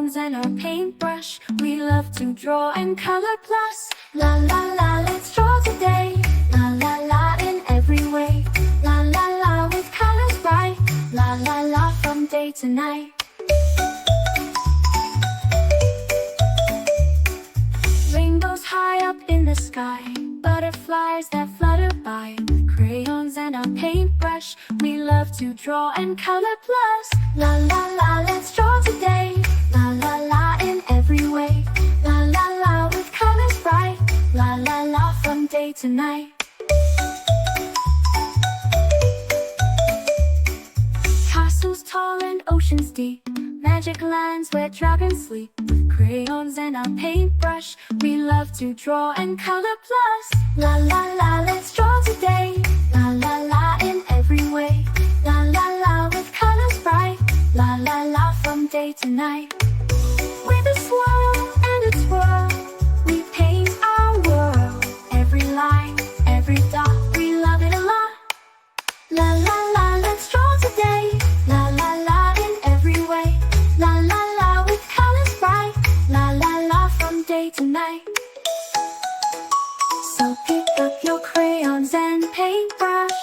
crayons and our paintbrush. We love to draw and color plus. La la la, let's draw today. La la la in every way. La la la with colors bright. La la la from day to night. Rainbows high up in the sky, butterflies that flutter by. With crayons and our paintbrush, we love to draw and color plus. La la la, let's draw today. La la la in every way. La la la with colors bright. La la la from day to night. Castles tall and oceans deep, magic lands where dragons sleep. With crayons and our paintbrush, we love to draw and color plus. La la la, let's draw today. La la la in every way. La la la with colors bright. La la la from day to night. With a swirl and a twirl, we paint our world. Every line, every dot, we love it a lot. La la la, let's draw today. La la la in every way. La la la with colors bright. La la la from day to night. So pick up your crayons and paintbrush.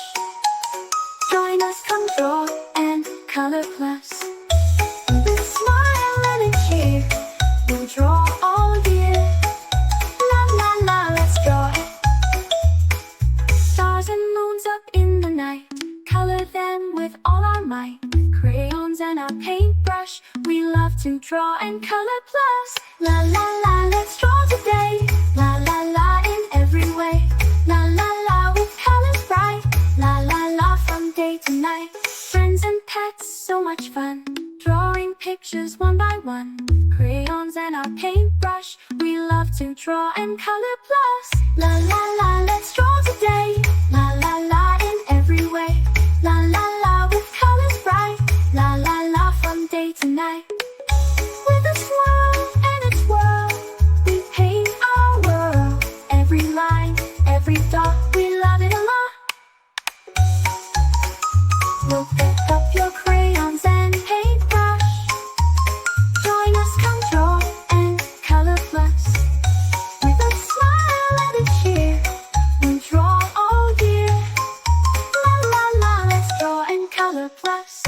Join us, come draw and color plus. With a smile and a cheer, we'll draw all year. La la la, let's draw it. Stars and moons up in the night, color them with all our might. With crayons and our paintbrush, we love to draw and color plus. La la la, let's draw today. La la la in every way. La la la with colors bright. La la la from day to night. Friends and pets, so much fun, drawing pictures one by one. With crayons and our paintbrush, we love to draw and color plus. La la la, let's draw today. La la la in every way. La la la with colors bright. La la la from day to night. With a swirl and a twirl, we paint our world. Every line, every dot, we love it a lot. We'll pick up your crayons and paintbrush. Join us, come draw and color plus. With a smile and a cheer, we'll draw all year. La la la, let's draw and color plus.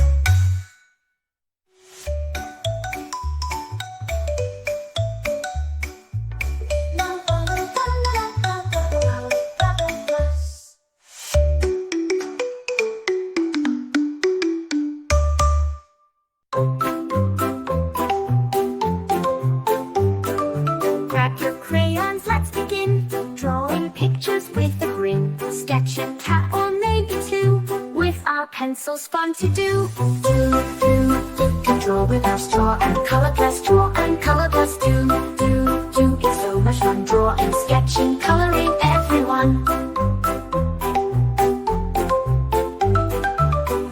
Grab your crayons, let's begin. Drawing pictures with a grin. Sketch a cat or maybe two. With our pencils, fun to do. Can draw with our straw and color plus. Draw and color plus. Do. It's so much fun. Draw and sketching, coloring everyone.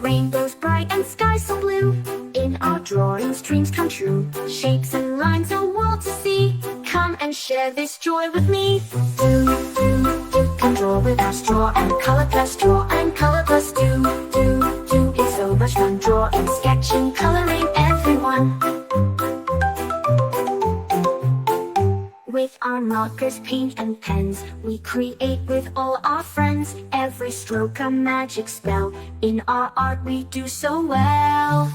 Rainbows bright and skies so blue. In our drawings, dreams come true. Shapes and lines are all to see. Come and share this joy with me. Can draw with our straw and color plus. Draw and color plus. Do. It's so much fun. Draw and sketching, coloring everyone. With our markers, paint and pens, we create with all our friends. Every stroke a magic spell. In our art we do so well.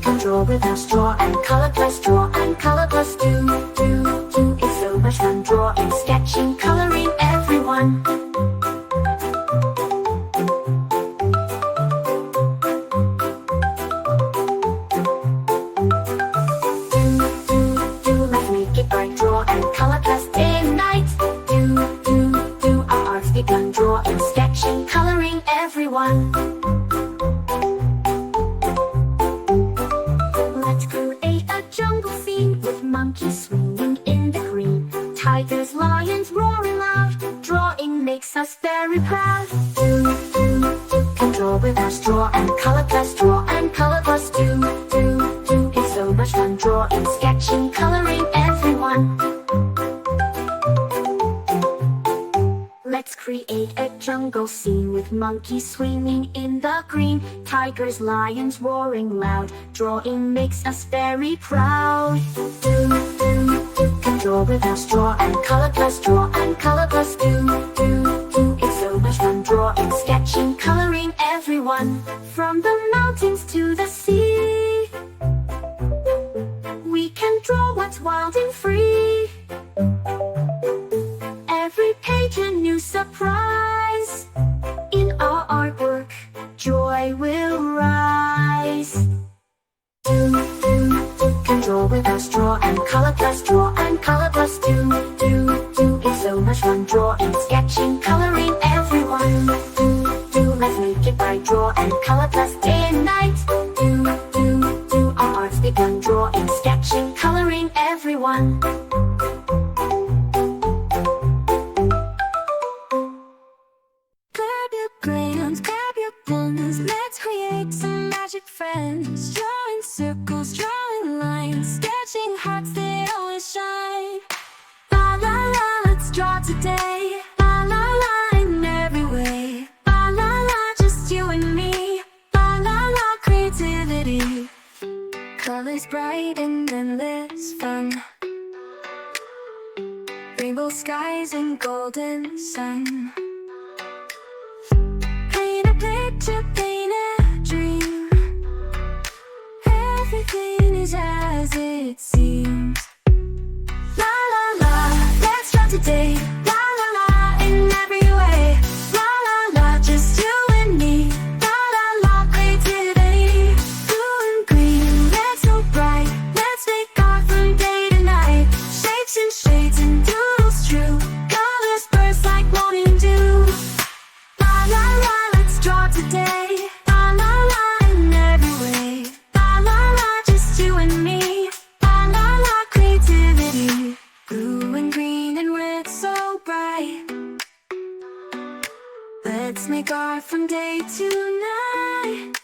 Can draw with our straw and color plus. Draw and color plus. Do. It's so much fun. Draw and sketching, coloring everyone. Let's make it bright. Draw and color plus. Day and night. Do. Our art's begun. Draw and sketching, coloring everyone. Let's create a jungle scene with monkeys swinging in the green. Tigers, lions roaring loud. Drawing makes us very proud. Can draw with our straw and color plus. Draw and color plus. Do. It's so much fun. Draw and sketching, coloring everyone. Let's create a jungle scene with monkeys swinging in the green, tigers, lions roaring loud. Drawing makes us very proud. Can draw without straw and color plus draw and color plus do. It's so much fun drawing, sketching, coloring everyone. From the mountains to the sea, we can draw what's wild and free. Every page a new surprise. In our artwork, joy will rise. Can draw without straw and color plus draw and color plus do. It's so much fun drawing, sketching, coloring everyone. Let's make it by draw and color plus day and night. Our arts begun drawing, sketching, coloring everyone. Grab your crayons, grab your pens, let's create some magic friends. Drawing circles, drawing lines, sketching hearts that always shine. La la la, let's draw today. La la la, in every way. La la la, just you and me. La la la, creativity. Colors bright and endless fun. Rainbow skies and golden sun. Paint a picture, paint a dream. Everything is as it seems. La la la, let's draw today. La la la, in every way. La la la, just you and me. La la la, creativity. Blue and green, red so bright. Let's make art from day to night. Shapes and shades and doodles true. Colors burst like morning dew. La la la, let's draw today. La la la, in every way. La la la, just you and me. La la la, creativity. Blue and green and red so bright. Let's make art from day to night.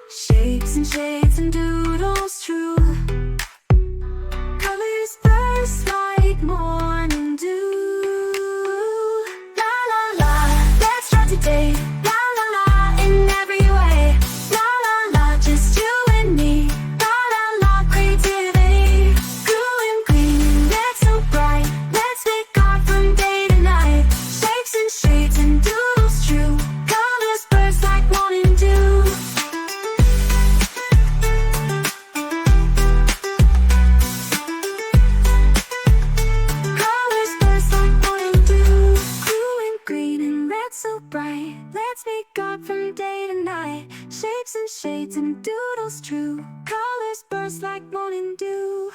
Shapes and shades and doodles true. Colors burst like morning dew. La la la, let's draw today. La la la, in every way. La la la, just you and me. La la la, creativity. Blue and green, red so bright. Let's make art from day to night. Shapes and shades and doodles true. Colors burst like morning dew. Colors burst like morning dew. Blue and green and red so bright. Let's make art from day to night. Shapes and shades and doodles true. Colors burst like morning dew.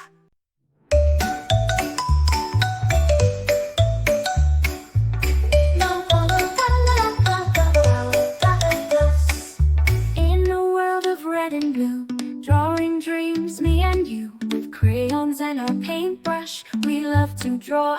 In a world of red and blue, drawing dreams, me and you. With crayons and our paintbrush, we love to draw